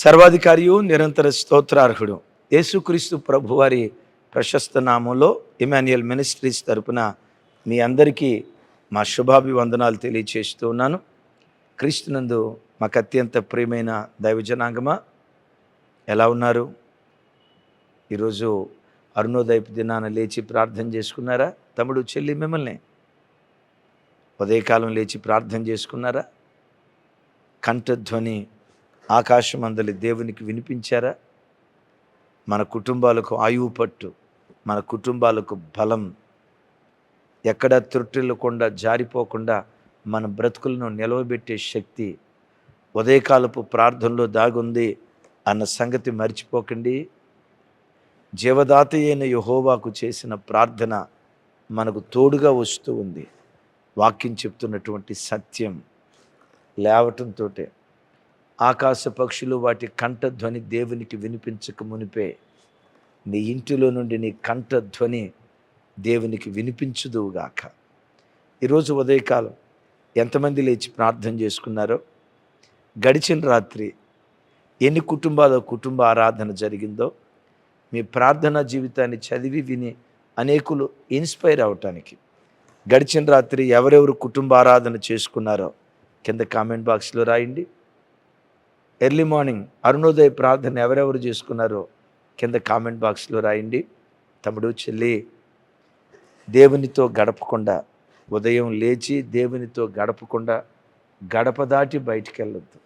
సర్వాధికారియు నిరంతర స్తోత్రార్హుడు యేసుక్రీస్తు ప్రభువారి ప్రశస్త నామంలో ఇమాన్యుయల్ మినిస్ట్రీస్ తరపున మీ అందరికీ మా శుభాభివందనాలు తెలియచేస్తూ ఉన్నాను. క్రీస్తునందు మాకు అత్యంత ప్రియమైన దైవజనాంగమా, ఎలా ఉన్నారు? ఈరోజు అరుణోదయపు దినాన లేచి ప్రార్థన చేసుకున్నారా? తమ్ముడు చెల్లి మిమ్మల్ని ఉదయకాలం లేచి ప్రార్థన చేసుకున్నారా? కంఠధ్వని ఆకాశమందలి దేవునికి వినిపించారా? మన కుటుంబాలకు ఆయువు పట్టు, మన కుటుంబాలకు బలం, ఎక్కడ త్రుట్టిల్లకుండా జారిపోకుండా మన బ్రతుకులను నిలవబెట్టే శక్తి ఉదయకాలపు ప్రార్థనలో దాగుంది అన్న సంగతి మర్చిపోకండి. జీవదాత అయిన యెహోవాకు చేసిన ప్రార్థన మనకు తోడుగా వస్తూ ఉంది. వాక్యం చెప్తున్నటువంటి సత్యం లేవటంతో ఆకాశ పక్షులు వాటి కంఠధ్వని దేవునికి వినిపించక మునిపే నీ ఇంటిలో నుండి నీ కంఠధ్వని దేవునికి వినిపించుదువుగాక. ఈరోజు ఉదయకాలం ఎంతమంది లేచి ప్రార్థన చేసుకున్నారో, గడిచిన రాత్రి ఎన్ని కుటుంబాల కుటుంబ ఆరాధన జరిగిందో, మీ ప్రార్థనా జీవితాన్ని చదివి విని అనేకులు ఇన్స్పైర్ అవటానికి గడిచిన రాత్రి ఎవరెవరు కుటుంబ ఆరాధన చేసుకున్నారో కింద కామెంట్ బాక్స్లో రాయండి. ఎర్లీ మార్నింగ్ అరుణోదయ ప్రార్థన ఎవరెవరు చేసుకున్నారో కింద కామెంట్ బాక్స్లో రాయండి. తమ్ముడు చెల్లి, దేవునితో గడపకుండా, ఉదయం లేచి దేవునితో గడపకుండా గడప దాటి బయటికి వెళ్ళొద్దు.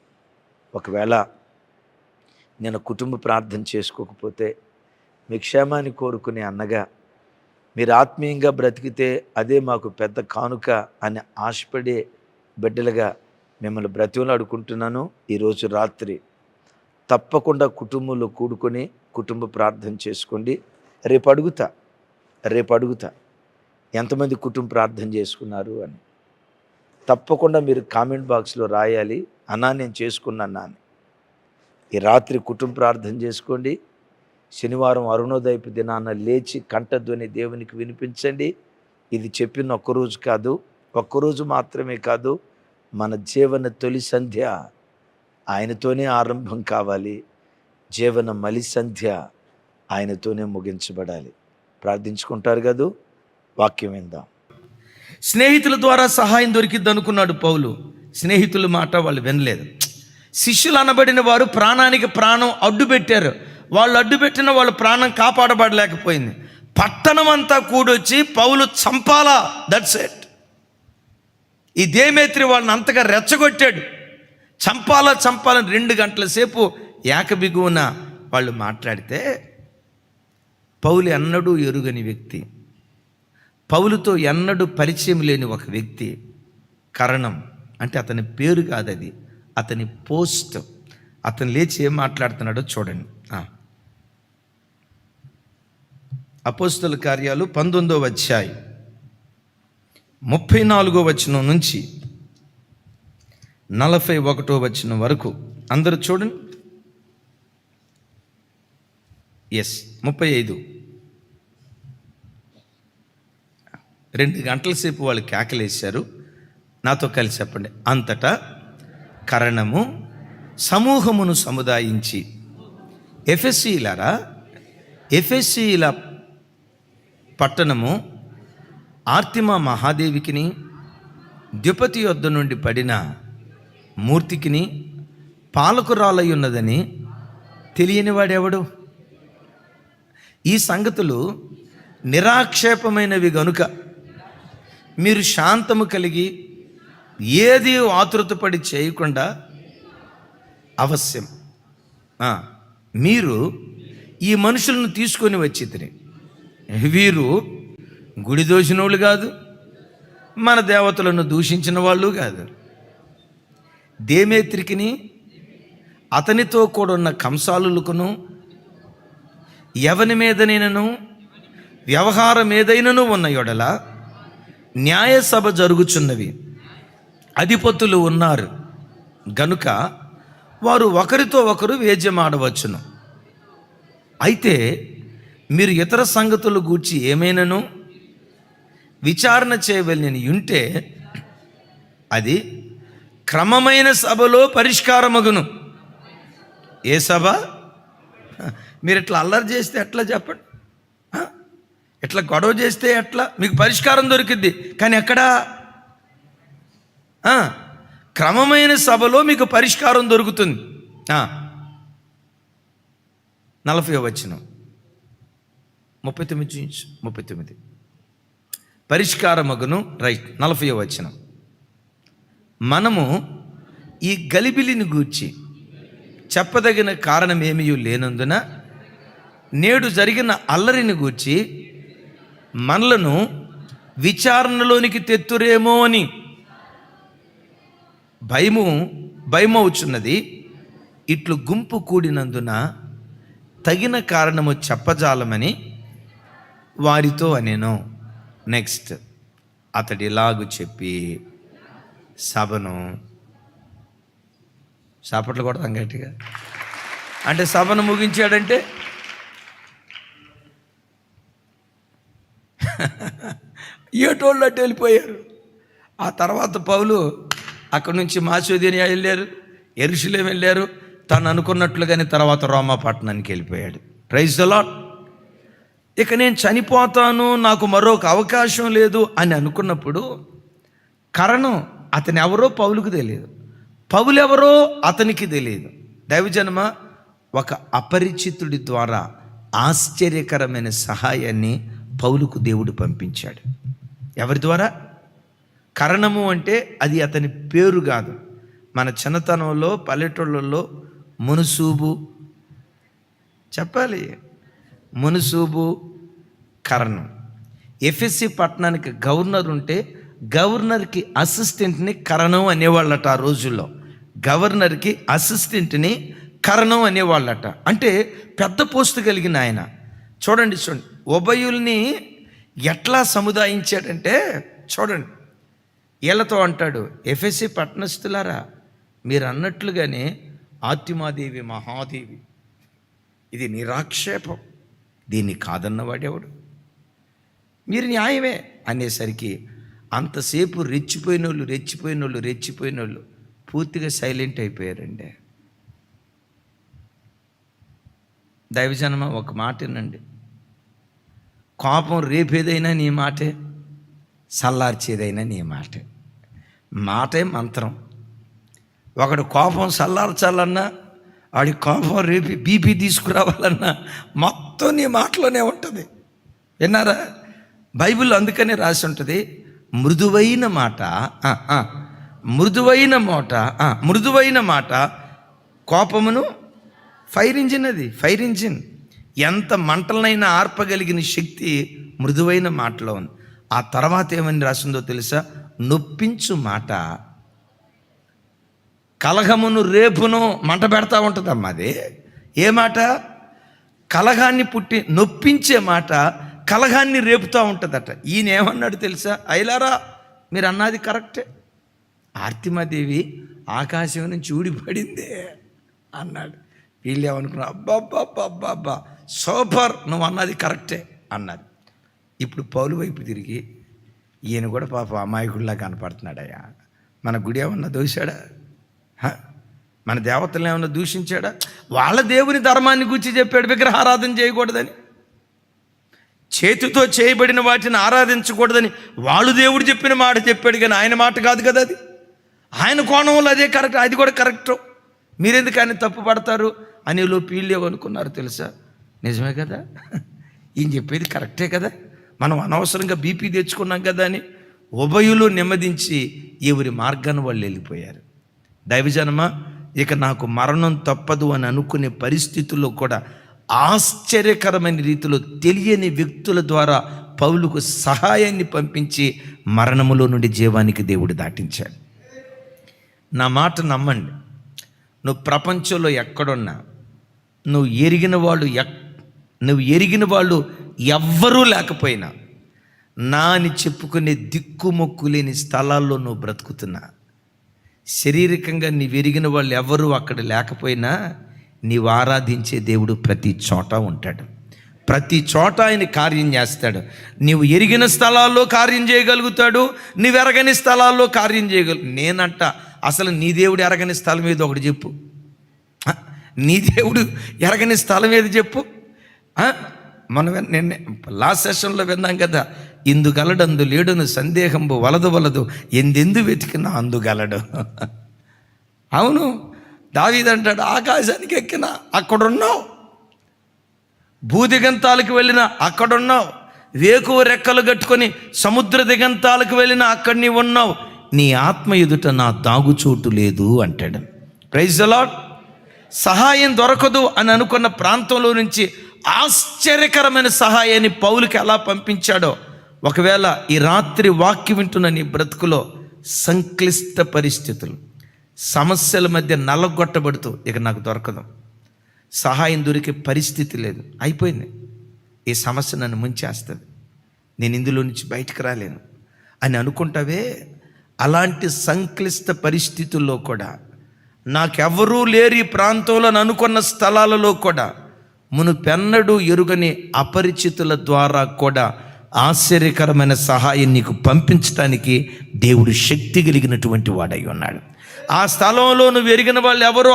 ఒకవేళ నేను కుటుంబ ప్రార్థన చేసుకోకపోతే మీ క్షేమాన్ని కోరుకునే అన్నగా, మీరు ఆత్మీయంగా బ్రతికితే అదే మాకు పెద్ద కానుక అని ఆశపడే బిడ్డలుగా మిమ్మల్ని బ్రతిమలాడుకుంటున్నాను. ఈరోజు రాత్రి తప్పకుండా కుటుంబంలో కూడుకొని కుటుంబ ప్రార్థన చేసుకోండి. రేపు అడుగుతా ఎంతమంది కుటుంబ ప్రార్థన చేసుకున్నారు అని. తప్పకుండా మీరు కామెంట్ బాక్స్లో రాయాలి, అన్నా నేను చేసుకున్నాను అని. ఈ రాత్రి కుటుంబ ప్రార్థన చేసుకోండి. శనివారం అరుణోదయపు దినాన లేచి కంఠధ్వని దేవునికి వినిపించండి. ఇది చెప్పిన ఒక్కరోజు కాదు, ఒక్కరోజు మాత్రమే కాదు, మన జీవన తొలి సంధ్య ఆయనతోనే ఆరంభం కావాలి. జీవన మలి సంధ్య ఆయనతోనే ముగించబడాలి. ప్రార్థించుకుంటారు కదూ? వాక్యం విందాం. స్నేహితుల ద్వారా సహాయం దొరికిద్ది అనుకున్నాడు పౌలు. స్నేహితుల మాట వాళ్ళు వినలేదు. శిష్యులు అనబడిన వారు ప్రాణానికి ప్రాణం అడ్డు పెట్టారు. వాళ్ళు అడ్డుపెట్టిన వాళ్ళ ప్రాణం కాపాడబడలేకపోయింది. పట్టణం అంతా కూడొచ్చి పౌలు చంపాలా, దట్స్ ఇట్. ఈ దేమేత్రి వాళ్ళని అంతగా రెచ్చగొట్టాడు. చంపాలని 2 గంటల సేపు ఏకబిగువున వాళ్ళు మాట్లాడితే, పౌలు ఎన్నడూ ఎరుగని వ్యక్తి, పౌలుతో ఎన్నడూ పరిచయం లేని ఒక వ్యక్తి. కారణం అంటే అతని పేరు కాదు, అది అతని పోస్ట్. అతను లేచి ఏం మాట్లాడుతున్నాడో చూడండి. అపోస్తల కార్యాలు 19వ అధ్యాయం 34వ వచనం నుంచి 41వ వచనం వరకు అందరూ చూడండి. 35. 2 గంటల సేపు వాళ్ళు కేకలేశారు. నాతో కలిసి చెప్పండి. అంతటా కరణము సమూహమును సముదాయించి, ఎఫెసీల పట్టణము ఆర్తిమా మహాదేవికిని, ద్యుపతి యొద్ద నుండి పడిన మూర్తికిని పాలకురాలయ్యున్నదని తెలియని వాడెవడు? ఈ సంగతులు నిరాక్షేపమైనవి గనుక మీరు శాంతము కలిగి ఏది ఆతృతపడి చేయకుండా అవశ్యం మీరు ఈ మనుషులను తీసుకొని వచ్చితిరి. వీరు గుడి దోషినోళ్ళు కాదు, మన దేవతలను దూషించిన వాళ్ళు కాదు. దేమేత్రికిని అతనితో కూడా ఉన్న కంసాలులకును ఎవని మీదనైనను వ్యవహారం ఏదైనను ఉన్న యొడల న్యాయసభ జరుగుచున్నవి, అధిపతులు ఉన్నారు గనుక వారు ఒకరితో ఒకరు వేద్యమాడవచ్చును. అయితే మీరు ఇతర సంగతులు గూర్చి ఏమైనాను విచారణ చేయవలెనని ఉంటే అది క్రమమైన సభలో పరిష్కారమగును. ఏ సభ? మీరు ఇట్లా అల్లరి చేస్తే ఎట్లా చెప్పండి? ఇట్లా గొడవ చేస్తే ఎట్లా? మీకు పరిష్కారం దొరికిద్ది, కానీ ఎక్కడా? క్రమమైన సభలో మీకు పరిష్కారం దొరుకుతుంది. 40వ వచనం 39 పరిష్కారమగును. రైట్. 40వ వచనం, మనము ఈ గలిబిలిని గూర్చి చెప్పదగిన కారణమేమీ లేనందున నేడు జరిగిన అల్లరిని గూర్చి మనలను విచారణలోనికి తెత్తురేమో అని భయమవుచున్నది. ఇట్లు గుంపు కూడినందున తగిన కారణము చెప్పజాలమని వారితో అనేను. నెక్స్ట్, అతడు ఇలాగు చెప్పి సభను సాపట్లు కొడతాం గట్టిగా. అంటే సభను ముగించాడంటే ఏటోళ్ళు అట్టు వెళ్ళిపోయారు. ఆ తర్వాత పౌలు అక్కడి నుంచి మాసిదోనియా వెళ్ళారు, యెరూషలేము వెళ్ళారు. తను అనుకున్నట్లుగానే తర్వాత రోమా పట్టణానికి వెళ్ళిపోయాడు. Praise the lord. ఇక నేను చనిపోతాను, నాకు మరొక అవకాశం లేదు అని అనుకున్నప్పుడు కారణం అతను ఎవరో పౌలుకు తెలియదు, పౌలు ఎవరో అతనికి తెలియదు. దైవజనమ, ఒక అపరిచితుడి ద్వారా ఆశ్చర్యకరమైన సహాయాన్ని పౌలుకు దేవుడు పంపించాడు. ఎవరి ద్వారా? కరణము అంటే అది అతని పేరు కాదు. మన చిన్నతనంలో పల్లెటూళ్ళల్లో మునుసూబు చెప్పాలి, మునుసూబు కరణం. ఎఫ్ఎస్సి పట్టణానికి గవర్నర్ ఉంటే గవర్నర్కి అసిస్టెంట్ని కరణం అనేవాళ్ళట. ఆ రోజుల్లో గవర్నర్కి అసిస్టెంట్ని కరణం అనేవాళ్ళట. అంటే పెద్ద పోస్టు కలిగిన ఆయన. చూడండి ఉభయుల్ని ఎట్లా సముదాయించాడంటే చూడండి, వీళ్ళతో అంటాడు, ఎఫెసీ పట్టణస్థులారా, మీరు అన్నట్లుగానే ఆత్మాదేవి మహాదేవి, ఇది నిరాక్షేపం, దీన్ని కాదన్నవాడెవడు, మీరు న్యాయమే అనేసరికి అంతసేపు రెచ్చిపోయినోళ్ళు పూర్తిగా సైలెంట్ అయిపోయారండి. దైవజనమ, ఒక మాట వినండి, కోపం రేపేదైనా నీ మాటే, చల్లార్చేదైనా నీ మాటే. మాటే మంత్రం. ఒకడు కోపం చల్లార్చాలన్నా, వాడి కోపం రేపి బీపీ తీసుకురావాలన్నా మొత్తం నీ మాటలోనే ఉంటుంది. విన్నారా? బైబిల్ అందుకనే రాసి ఉంటుంది, మృదువైన మాట కోపమును ఫైర్ ఇంజిన్. అది ఫైర్ ఇంజిన్. ఎంత మంటలనైనా ఆర్పగలిగిన శక్తి మృదువైన మాటలో ఉంది. ఆ తర్వాత ఏమని రాసిందో తెలుసా? నొప్పించు మాట కలహమును రేపును మంట పెడతా ఉంటుందమ్మా. అది ఏ మాట? కలహాన్ని నొప్పించే మాట కలహాన్ని రేపుతూ ఉంటుందట. ఈయన ఏమన్నాడు తెలుసా? అయ్యలారా, మీరు అన్నది కరెక్టే, ఆర్తిమాదేవి ఆకాశం నుంచి ఊడిపడిందే అన్నాడు. వీళ్ళు ఏమనుకున్నారు? అబ్బాబ్బాబ్బాబ్బా, సూపర్, నువ్వు అన్నది కరెక్టే అన్నారు. ఇప్పుడు పౌలు వైపు తిరిగి, ఈయన కూడా పాప అమాయకుడిలా కనపడుతున్నాడయ్యా, మన గుడి ఏమన్నా దూశాడా? మన దేవతలను ఏమన్నా దూషించాడా? వాళ్ళ దేవుని ధర్మాన్ని గురించి చెప్పాడు, విగ్రహారాధన చేయకూడదని, చేతితో చేయబడిన వాటిని ఆరాధించకూడదని వాళ్ళు దేవుడు చెప్పిన మాట చెప్పాడు, కానీ ఆయన మాట కాదు కదా అది. ఆయన కోణంలో అదే కరెక్ట్, అది కూడా కరెక్ట్. మీరెందుకు ఆయన తప్పు పడతారు అని వీళ్ళు అనుకున్నారు తెలుసా? నిజమే కదా, ఈయన చెప్పేది కరెక్టే కదా, మనం అనవసరంగా బీపీ తెచ్చుకున్నాం కదా అని ఉభయులు నెమ్మదించి ఎవరి మార్గాన్ని వాళ్ళు వెళ్ళిపోయారు. దైవజనమా, ఇక నాకు మరణం తప్పదు అని అనుకునే పరిస్థితుల్లో కూడా ఆశ్చర్యకరమైన రీతిలో తెలియని వ్యక్తుల ద్వారా పౌలుకు సహాయాన్ని పంపించి మరణములో నుండి జీవానికి దేవుడు దాటించాడు. నా మాట నమ్మండి, నువ్వు ప్రపంచంలో ఎక్కడున్నా, నువ్వు ఎరిగిన వాళ్ళు ఎవ్వరూ లేకపోయినా, నా అని చెప్పుకునే దిక్కుమొక్కు లేని స్థలాల్లో నువ్వు బ్రతుకుతున్నా, శారీరకంగా నీవు ఎరిగిన వాళ్ళు ఎవరు అక్కడ లేకపోయినా, నీవు ఆరాధించే దేవుడు ప్రతి చోట ఉంటాడు. ప్రతి చోట ఆయన కార్యం చేస్తాడు. నీవు ఎరిగిన స్థలాల్లో కార్యం చేయగలుగుతాడు, నీవు ఎరగని స్థలాల్లో కార్యం చేయగలుగు. నేనంట, అసలు నీ దేవుడు ఎరగని స్థలం ఏదో ఒకటి చెప్పు. నీ దేవుడు ఎరగని స్థలం ఏది చెప్పు. మనం నిన్న లాస్ట్ సెషన్లో విన్నాం కదా, ఇందుగలడందు లేడును సందేహంబు వలదు ఎందెందు వెతికినా అందుగలడు. అవును, దావీదు అంటాడు, ఆకాశానికి ఎక్కినా అక్కడున్నావు, భూదిగంతాలకు వెళ్ళినా అక్కడున్నావు, వేకువ రెక్కలు కట్టుకొని సముద్ర దిగంతాలకు వెళ్ళినా అక్కడ నీ ఉన్నావు, నీ ఆత్మ ఎదుట నా దాగుచోటు లేదు అంటాడు. Praise the lord. సహాయం దొరకదు అని అనుకున్న ప్రాంతంలో నుంచి ఆశ్చర్యకరమైన సహాయాన్ని పౌలుకి ఎలా పంపించాడో, ఒకవేళ ఈ రాత్రి వాక్యం వింటున్న నీ బ్రతుకులో సంక్లిష్ట పరిస్థితులు, సమస్యల మధ్య నల్లగొట్టబడుతూ ఇక నాకు దొరకదు, సహాయం దొరికే పరిస్థితి లేదు, అయిపోయింది, ఈ సమస్య నన్ను ముంచేస్తుంది, నేను ఇందులో నుంచి బయటకు రాలేను అని అనుకుంటావే, అలాంటి సంక్లిష్ట పరిస్థితుల్లో కూడా, నాకెవరూ లేరు ఈ ప్రాంతంలో అనుకున్న స్థలాలలో కూడా, మునుపెన్నడూ ఎరుగని అపరిచితుల ద్వారా కూడా ఆశ్చర్యకరమైన సహాయం నీకు పంపించడానికి దేవుడు శక్తి కలిగినటువంటి వాడై ఉన్నాడు. ఆ స్థలంలో నువ్వు ఎరిగిన వాళ్ళు ఎవరు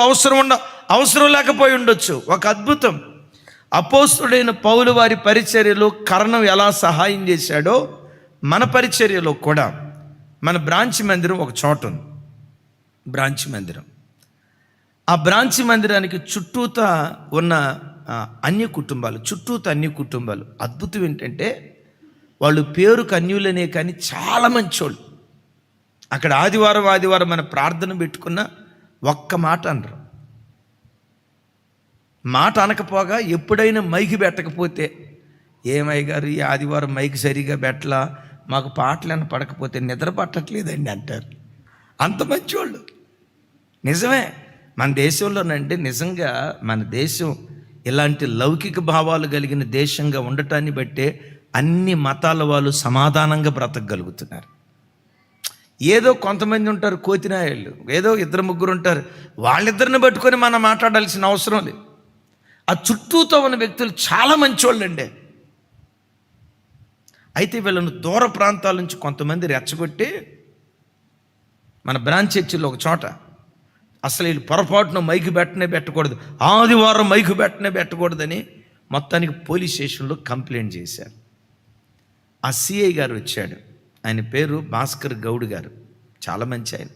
అవసరం లేకపోయి ఉండొచ్చు. ఒక అద్భుతం, అపోస్తుడైన పౌలు వారి పరిచర్యలో కర్ణం ఎలా సహాయం చేశాడో, మన పరిచర్యలో కూడా మన బ్రాంచ్ మందిరం ఒక చోట ఉంది, బ్రాంచ్ మందిరం. ఆ బ్రాంచ్ మందిరానికి చుట్టూతా ఉన్న అన్య కుటుంబాలు, అద్భుతం ఏంటంటే వాళ్ళు పేరుకు అన్యులనే కానీ చాలా మంచోళ్ళు. అక్కడ ఆదివారం మన ప్రార్థన పెట్టుకున్న ఒక్క మాట అనరు. మాట అనకపోగా ఎప్పుడైనా మైకి పెట్టకపోతే, ఏమయ్య గారు ఈ ఆదివారం మైకి సరిగా పెట్టలా, మాకు పాటలను పడకపోతే నిద్ర పట్టట్లేదండి అంటారు. అంత మంచివాళ్ళు. నిజమే, మన దేశంలోనంటే నిజంగా మన దేశం ఇలాంటి లౌకిక భావాలు కలిగిన దేశంగా ఉండటాన్ని బట్టే అన్ని మతాల వాళ్ళు సమాధానంగా బ్రతకగలుగుతున్నారు. ఏదో కొంతమంది ఉంటారు కోతినాయాళ్ళు, ఏదో 2-3 ఉంటారు, వాళ్ళిద్దరిని పట్టుకొని మనం మాట్లాడాల్సిన అవసరం లేదు. ఆ చుట్టూతో ఉన్న వ్యక్తులు చాలా మంచివాళ్ళండి. అయితే వీళ్ళను దూర ప్రాంతాల నుంచి కొంతమంది రెచ్చగొట్టి, మన బ్రాంచ్ చర్చిలో ఒక చోట అసలు వీళ్ళు పొరపాటున మైకు పెట్టకూడదు, ఆదివారం మైకు పెట్టకూడదని మొత్తానికి పోలీస్ స్టేషన్లో కంప్లైంట్ చేశారు. ఆ సిఐ గారు వచ్చాడు, ఆయన పేరు భాస్కర్ గౌడ్ గారు, చాలా మంచి ఆయన.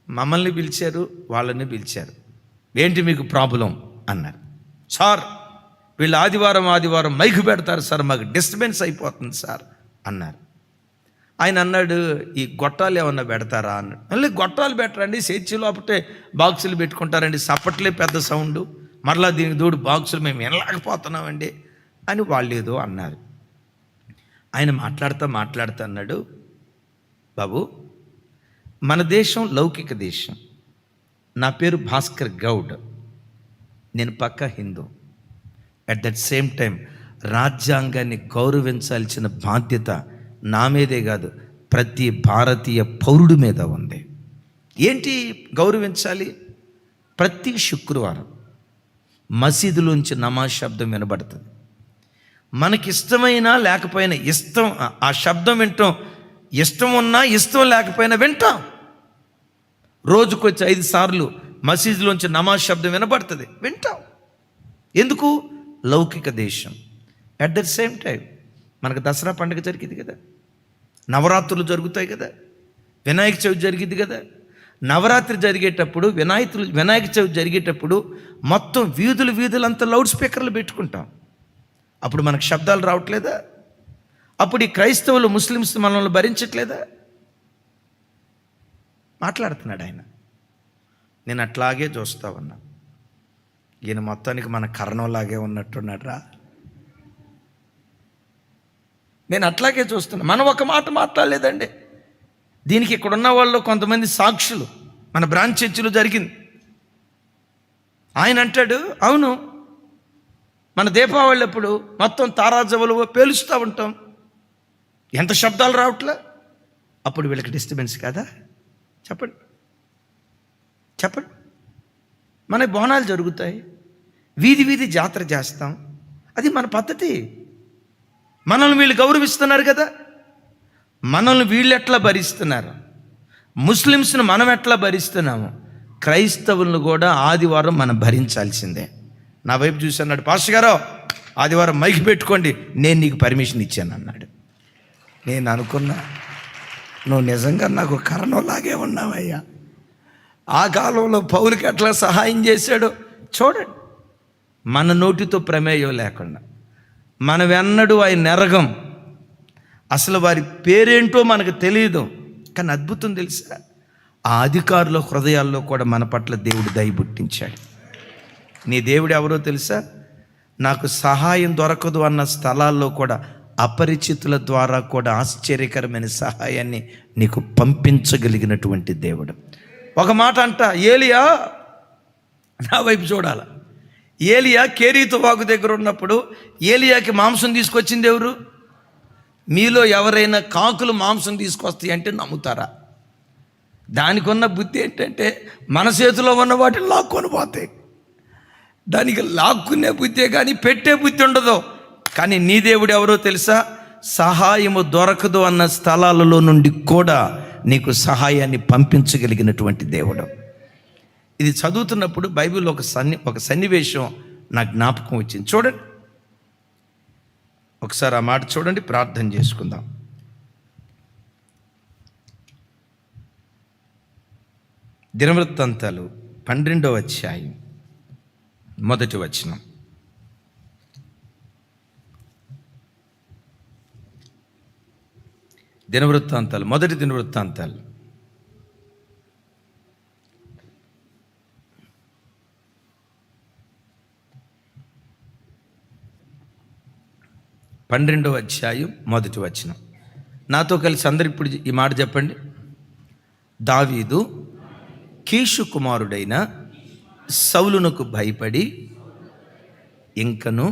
మమ్మల్ని పిలిచారు, వాళ్ళని పిలిచారు, ఏంటి మీకు ప్రాబ్లం అన్నారు. సార్ వీళ్ళు ఆదివారం మైకు పెడతారు సార్, మాకు డిస్టర్బెన్స్ అయిపోతుంది సార్ అన్నారు. ఆయన అన్నాడు, ఈ గొట్టాలు ఏమన్నా పెడతారా అన్నాడు. మళ్ళీ గొట్టాలు పెట్టరండి, చర్చి లోపటే బాక్సులు పెట్టుకుంటారండి, సప్పట్లే పెద్ద సౌండ్, మరలా దీనికి తోడు బాక్సులు మేము వినలేకపోతున్నామండి అని వాళ్ళు ఏదో అన్నారు. ఆయన మాట్లాడుతూ అన్నాడు, బాబు మన దేశం లౌకిక దేశం, నా పేరు భాస్కర్ గౌడ్, నేను పక్కా Hindu. At that same time రాజ్యాంగాన్ని గౌరవించాల్సిన బాధ్యత నా మీదే కాదు, ప్రతి భారతీయ పౌరుడి మీద ఉంది. ఏంటి గౌరవించాలి? ప్రతి శుక్రవారం మసీదులోంచి నమాజ్ శబ్దం వినబడుతుంది. మనకిష్టమైనా లేకపోయినా ఇష్టం, ఆ శబ్దం వింటాం, ఇష్టం ఉన్నా ఇష్టం లేకపోయినా వింటాం. రోజుకొచ్చి 5 సార్లు మసీదులోంచి నమాజ్ శబ్దం వినబడుతుంది, వింటాం. ఎందుకు? లౌకిక దేశం. అట్ ద సేమ్ టైం మనకు దసరా పండుగ జరిగింది కదా, నవరాత్రులు జరుగుతాయి కదా, వినాయక చవితి జరిగింది కదా. నవరాత్రి జరిగేటప్పుడు, వినాయక చవితి జరిగేటప్పుడు మొత్తం వీధులంతా లౌడ్ స్పీకర్లు పెట్టుకుంటాం. అప్పుడు మనకు శబ్దాలు రావట్లేదా? అప్పుడు ఈ క్రైస్తవులు ముస్లిమ్స్ మనల్ని భరించట్లేదా? మాట్లాడుతున్నాడు ఆయన. నేను అట్లాగే చూస్తా ఉన్నా, ఈయన మొత్తానికి మన కర్ణంలాగే ఉన్నట్టున్నాడు రా. నేను అట్లాగే చూస్తున్నా. మనం ఒక మాట మాట్లాడలేదండి. దీనికి ఇక్కడ ఉన్న వాళ్ళు కొంతమంది సాక్షులు, మన బ్రాంచ్ చర్చిలో జరిగింది. ఆయన అంటాడు, అవును మన దీపావళి అప్పుడు మొత్తం తారాజవలు పేలుస్తూ ఉంటాం, ఎంత శబ్దాలు రావట్లే, అప్పుడు వీళ్ళకి డిస్టర్బెన్స్ కాదా? చెప్పండి. మన బోనాలు జరుగుతాయి, వీధి జాతర చేస్తాం, అది మన పద్ధతి. మనల్ని వీళ్ళు గౌరవిస్తున్నారు కదా, మనల్ని వీళ్ళు ఎట్లా భరిస్తున్నారు, ముస్లిమ్స్ని మనం ఎట్లా భరిస్తున్నాము, క్రైస్తవులను కూడా ఆదివారం మనం భరించాల్సిందే. నా వైపు చూసి అన్నాడు, పాస్టర్ గారు ఆదివారం మైకి పెట్టుకోండి, నేను నీకు పర్మిషన్ ఇచ్చాను అన్నాడు. నేను అనుకున్నా, నువ్వు నిజంగా నాకు కరణంలాగే ఉన్నావయ్యా. ఆ కాలంలో పౌలుకి ఎట్లా సహాయం చేశాడో చూడండి. మన నోటితో ప్రమేయం లేకుండా, మనం ఎన్నడూ ఆయన నెరగం, అసలు వారి పేరేంటో మనకు తెలియదు. కానీ అద్భుతం తెలుసా, ఆ అధికారుల హృదయాల్లో కూడా మన పట్ల దేవుడు దయ పుట్టించాడు. నీ దేవుడు ఎవరో తెలుసా? నాకు సహాయం దొరకదు అన్న స్థలాల్లో కూడా అపరిచితుల ద్వారా కూడా ఆశ్చర్యకరమైన సహాయాన్ని నీకు పంపించగలిగినటువంటి దేవుడు. ఒక మాట అంట, ఏలియా నా వైపు చూడాల. ఏలియా కేరీతు వాగు దగ్గర ఉన్నప్పుడు ఏలియాకి మాంసం తీసుకొచ్చింది ఎవరు? మీలో ఎవరైనా కాకులు మాంసం తీసుకొస్తాయి అంటే నమ్ముతారా? దానికి ఉన్న బుద్ధి ఏంటంటే మన చేతిలో ఉన్న వాటిని లాక్కొని పోతాయి. దానికి లాక్కునే బుద్ధే కానీ పెట్టే బుద్ధి ఉండదు. కానీ నీ దేవుడు ఎవరో తెలుసా? సహాయము దొరకదు అన్న స్థలాలలో నుండి కూడా నీకు సహాయాన్ని పంపించగలిగినటువంటి దేవుడు. ఇది చదువుతున్నప్పుడు బైబిల్లో ఒక సన్నివేశం నా జ్ఞాపకం వచ్చింది. చూడండి ఒకసారి ఆ మాట చూడండి, ప్రార్థన చేసుకుందాం. దినవృత్తాంతాలు 12వ అధ్యాయం 1వ వచనం. దినవృత్తాంతాలు, మొదటి దినవృత్తాంతాలు 12వ అధ్యాయం 1వ వచనం. నాతో కలిసి అందరు ఇప్పుడు ఈ మాట చెప్పండి. దావీదు కీషు కుమారుడైన సౌలునకు భయపడి ఇంకను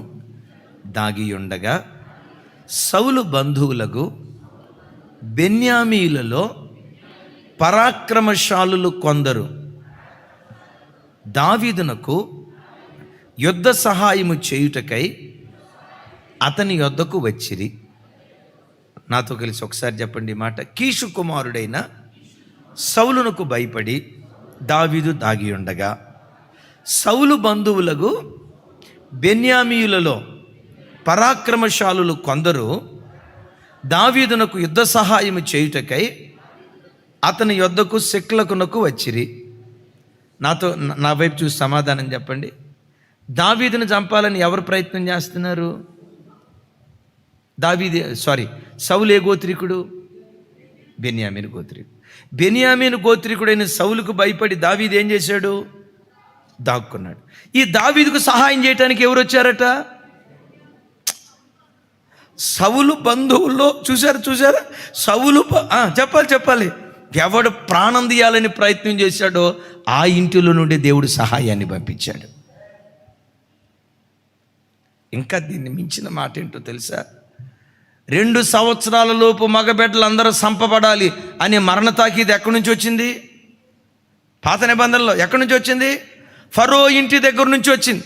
దాగియుండగా సౌలు బంధువులకు బెన్యామీయులలో పరాక్రమశాలులు కొందరు దావీదునకు యుద్ధ సహాయము చేయుటకై అతని యొద్దకు వచ్చిరి. నాతో కలిసి ఒకసారి చెప్పండి ఈ మాట. కీషు కుమారుడైన సౌలునకు భయపడి దావీదు దాగి ఉండగా సౌలు బంధువులకు బెన్యామీయులలో పరాక్రమశాలులు కొందరు దావీదునకు యుద్ధ సహాయము చేయుటకై అతని యొద్దకు సిక్లకునకు వచ్చిరి. నా వైపు చూసి సమాధానం చెప్పండి. దావీదును చంపాలని ఎవరు ప్రయత్నం చేస్తున్నారు? సౌలు ఏ గోత్రికుడు? బెన్యామీను గోత్రికుడు. బెన్యామీను గోత్రికుడైన సౌలుకు భయపడి దావీదు ఏం చేశాడు? దాక్కున్నాడు. ఈ దావీదుకు సహాయం చేయడానికి ఎవరు వచ్చారట? సౌలు బంధువుల్లో చూసారా సౌలు చెప్పాలి ఎవడు ప్రాణం తీయాలని ప్రయత్నం చేశాడో ఆ ఇంటిలో నుండి దేవుడు సహాయాన్ని పంపించాడు. ఇంకా దీన్ని మించిన మాట ఏంటో తెలుసా? 2 సంవత్సరాల లోపు మగబిడ్డలు అందరూ సంపబడాలి అనే మరణ తాకీదు ఎక్కడి నుంచి వచ్చింది? పాత నిబంధనలో ఎక్కడి నుంచి వచ్చింది? ఫరో ఇంటి దగ్గర నుంచి వచ్చింది.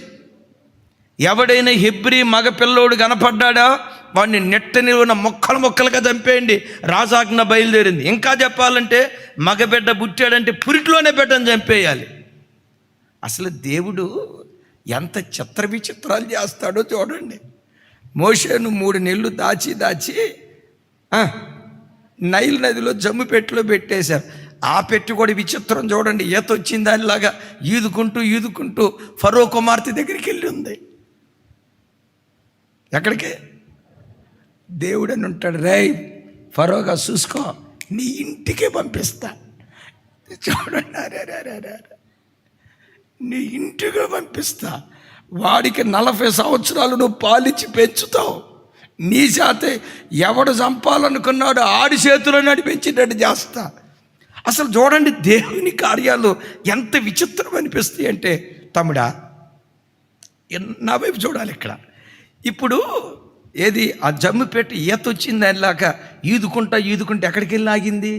ఎవడైనా హెబ్రీ మగ పిల్లోడు కనపడ్డా వాడిని నెట్టని ఉన్న మొక్కలుగా చంపేయండి, రాజాజ్ఞ బయలుదేరింది. ఇంకా చెప్పాలంటే మగబిడ్డ పుట్టాడంటే పురిట్లోనే బిడ్డను చంపేయాలి. అసలు దేవుడు ఎంత చిత్ర విచిత్రాలు చేస్తాడో చూడండి. మోషేను 3 నెలలు దాచి నైల్ నదిలో జమ్ము పెట్టిలో పెట్టేశారు. ఆ పెట్టి కూడా విచిత్రం చూడండి. ఈత వచ్చింది దానిలాగా ఈదుకుంటూ ఫరో కుమార్తె దగ్గరికి వెళ్ళి ఉంది. ఎక్కడికి? దేవుడు అని ఉంటాడు, రేయ్ ఫరోగా చూసుకో, నీ ఇంటికే పంపిస్తా. చూడండి, నీ ఇంటికే పంపిస్తా. వాడికి 40 సంవత్సరాలు నువ్వు పాలిచ్చి పెంచుతావు. నీ చేతే ఎవడు చంపాలనుకున్నాడో ఆడి చేతిలో నడిపించేటట్టు చేస్తా. అసలు చూడండి దేవుని కార్యాలు ఎంత విచిత్రం అనిపిస్తాయి అంటే, తమ్ముడా నా వైపు చూడాలి. ఇక్కడ ఇప్పుడు ఏది ఆ జమ్ము పెట్టి ఈత వచ్చింది దానిలాగా ఈదుకుంటా ఎక్కడికి వెళ్ళి ఆగింది?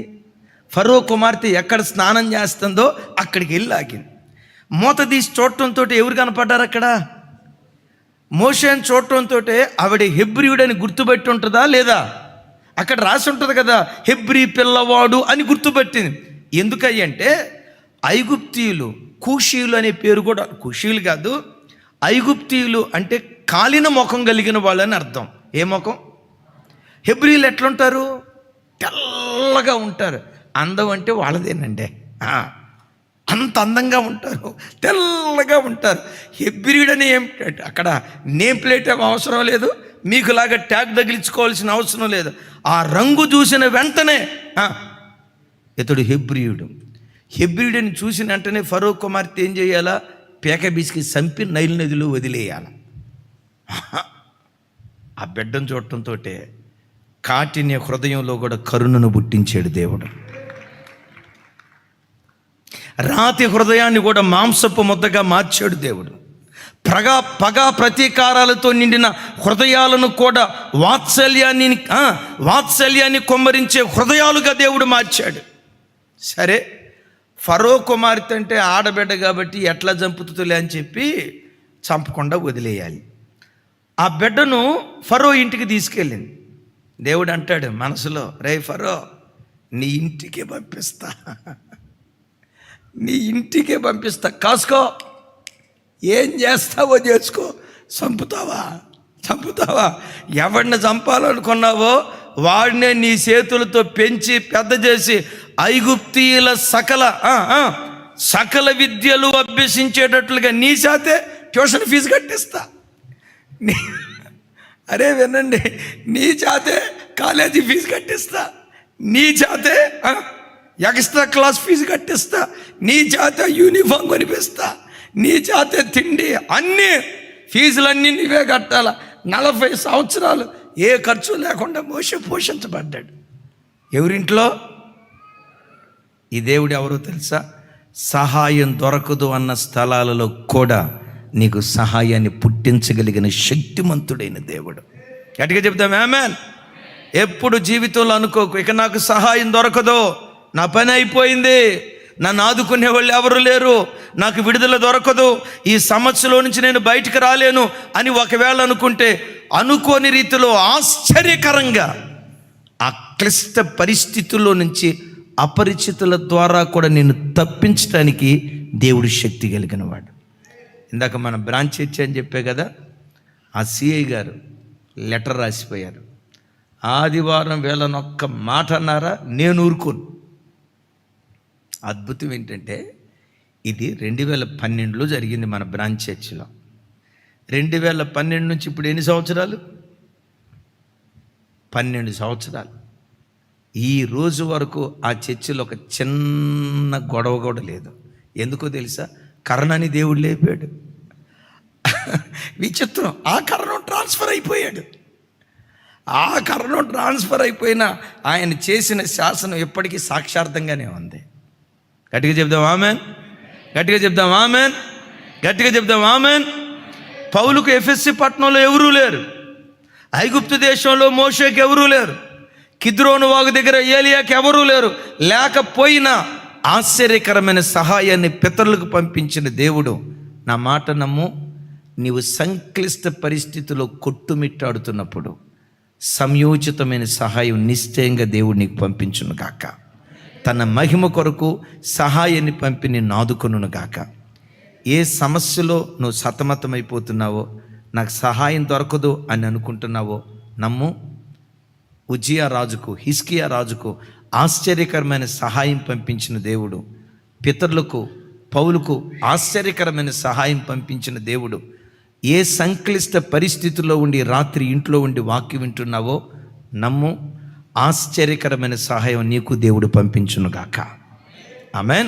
ఫరో కుమార్తె ఎక్కడ స్నానం చేస్తుందో అక్కడికి వెళ్ళి ఆగింది. మూత తీసి చూడటంతో ఎవరు కనపడ్డారు అక్కడ? మోషేని చూడటంతో ఆవిడ హెబ్రీయుడని గుర్తుపెట్టి ఉంటుందా లేదా? అక్కడ రాసి ఉంటుంది కదా, హెబ్రీ పిల్లవాడు అని గుర్తుపెట్టింది. ఎందుకంటే ఐగుప్తీయులు, కూషీయులు అనే పేరు కూడా, కూషీయులు కాదు, ఐగుప్తీయులు అంటే కాలిన ముఖం కలిగిన వాళ్ళని అర్థం. ఏ ముఖం? హెబ్రీలు ఎట్లుంటారు? తెల్లగా ఉంటారు. అందం అంటే వాళ్ళదేనండి, అంత అందంగా ఉంటారు, తెల్లగా ఉంటారు. హెబ్రీయుడని ఏం అక్కడ నేమ్ ప్లేట్ ఏం అవసరం లేదు, మీకులాగా ట్యాగ్ తగిలించుకోవాల్సిన అవసరం లేదు. ఆ రంగు చూసిన వెంటనే ఇతడు హెబ్రీయుడు. హెబ్రీయుడిని చూసిన వెంటనే ఫరో కుమార్తె ఏం చేయాలా? పేక బీసికి చంపి నైల్ నదిలో వదిలేయాల. ఆ బిడ్డను చూడటంతో కాఠిన్య హృదయంలో కూడా కరుణను పుట్టించాడు దేవుడు. రాతి హృదయాన్ని కూడా మాంసపు ముద్దగా మార్చాడు దేవుడు. పగా ప్రతీకారాలతో నిండిన హృదయాలను కూడా వాత్సల్యాన్ని కొమ్మరించే హృదయాలుగా దేవుడు మార్చాడు. సరే, ఫరో కుమార్తె అంటే ఆడబిడ్డ కాబట్టి ఎట్లా చంపుతుందిలే అని చెప్పి చంపకుండా వదిలేయాలి. ఆ బిడ్డను ఫరో ఇంటికి తీసుకెళ్ళింది. దేవుడు అంటాడు మనసులో, రే ఫరో, నీ ఇంటికే పంపిస్తా, నీ ఇంటికే పంపిస్తా, కాసుకో, ఏం చేస్తావో చేసుకో. చంపుతావా? ఎవరిని చంపాలనుకున్నావో వాడినే నీ చేతులతో పెంచి పెద్ద చేసి ఐగుప్తీయుల సకల విద్యలు అభ్యసించేటట్లుగా నీ చేతే ట్యూషన్ ఫీజు కట్టిస్తా. అరే వినండి, నీ చేతే కాలేజీ ఫీజు కట్టిస్తా, నీ చేతే ఎక్స్ట్రా క్లాస్ ఫీజు కట్టిస్తా, నీ చేతే యూనిఫామ్ కొనిపిస్తా, నీ చేతే తిండి, అన్నీ ఫీజులన్నీ నీవే కట్టాల. 40 సంవత్సరాలు ఏ ఖర్చు లేకుండా మోసే పోషించబడ్డాడు. ఎవరింట్లో? ఈ దేవుడు ఎవరో తెలుసా? సహాయం దొరకదు అన్న స్థలాలలో కూడా నీకు సహాయాన్ని పుట్టించగలిగిన శక్తిమంతుడైన దేవుడు. గట్టిగా చెప్తాం ఆమేన్. ఎప్పుడు జీవితంలో అనుకోకు, ఇక నాకు సహాయం దొరకదు, నా పని అయిపోయింది, నన్ను ఆదుకునే వాళ్ళు ఎవరు లేరు, నాకు విడుదల దొరకదు, ఈ సమస్యలో నుంచి నేను బయటికి రాలేను అని ఒకవేళ అనుకుంటే, అనుకోని రీతిలో ఆశ్చర్యకరంగా ఆ క్లిష్ట పరిస్థితుల్లో నుంచి అపరిచితుల ద్వారా కూడా నేను తప్పించడానికి దేవుడు శక్తి కలిగిన వాడు. ఇందాక మన బ్రాంచ్ చర్చ్ అని చెప్పే కదా, ఆ సిఐ గారు లెటర్ రాసిపోయారు. ఆదివారం వేళనొక్క మాట అన్నారా, నేను ఊరుకోను. అద్భుతం ఏంటంటే, ఇది 2012లో జరిగింది మన బ్రాంచ్ చర్చిలో. 2012 నుంచి ఇప్పుడు ఎన్ని సంవత్సరాలు? 12 సంవత్సరాలు. ఈ రోజు వరకు ఆ చర్చిలో ఒక చిన్న గొడవ కూడా లేదు. ఎందుకో తెలుసా? కర్ణని దేవుడు లేపాడు. విచిత్రం, ఆ కర్ణం ట్రాన్స్ఫర్ అయిపోయాడు. ఆ కర్ణం ట్రాన్స్ఫర్ అయిపోయినా ఆయన చేసిన శాసనం ఎప్పటికీ సాక్షార్థంగానే ఉంది. గట్టిగా చెప్దాం ఆమేన్, గట్టిగా చెప్దాం ఆమేన్, గట్టిగా చెప్దాం ఆమేన్. పౌలుకు ఎఫెస్సి పట్టణంలో ఎవరూ లేరు, ఐగుప్తు దేశంలో మోషేకి ఎవరూ లేరు, కిద్రోను వాగు దగ్గర ఏలియాకి ఎవరూ లేరు. లేకపోయినా ఆశ్చర్యకరమైన సహాయాన్ని పితరులకు పంపించిన దేవుడు, నా మాట నమ్ము, నీవు సంక్లిష్ట పరిస్థితిలో కొట్టుమిట్టాడుతున్నప్పుడు సంయోచితమైన సహాయం నిశ్చయంగా దేవుడు నీకు పంపించును గాక. తన మహిమ కొరకు సహాయాన్ని పంపి నిన్ను ఆదుకొనును గాక. ఏ సమస్యలో నువ్వు సతమతమైపోతున్నావో, నాకు సహాయం దొరకదు అని అనుకుంటున్నావో నమ్ము, ఉజ్జియా రాజుకు, హిజ్కియా రాజుకు ఆశ్చర్యకరమైన సహాయం పంపించిన దేవుడు, పితరులకు, పౌలుకు ఆశ్చర్యకరమైన సహాయం పంపించిన దేవుడు. ఏ సంక్లిష్ట పరిస్థితుల్లో ఉండి రాత్రి ఇంట్లో ఉండి వాక్యం వింటున్నావో నమ్ము, ఆశ్చర్యకరమైన సహాయం నీకు దేవుడు పంపించును గాక. ఆమేన్.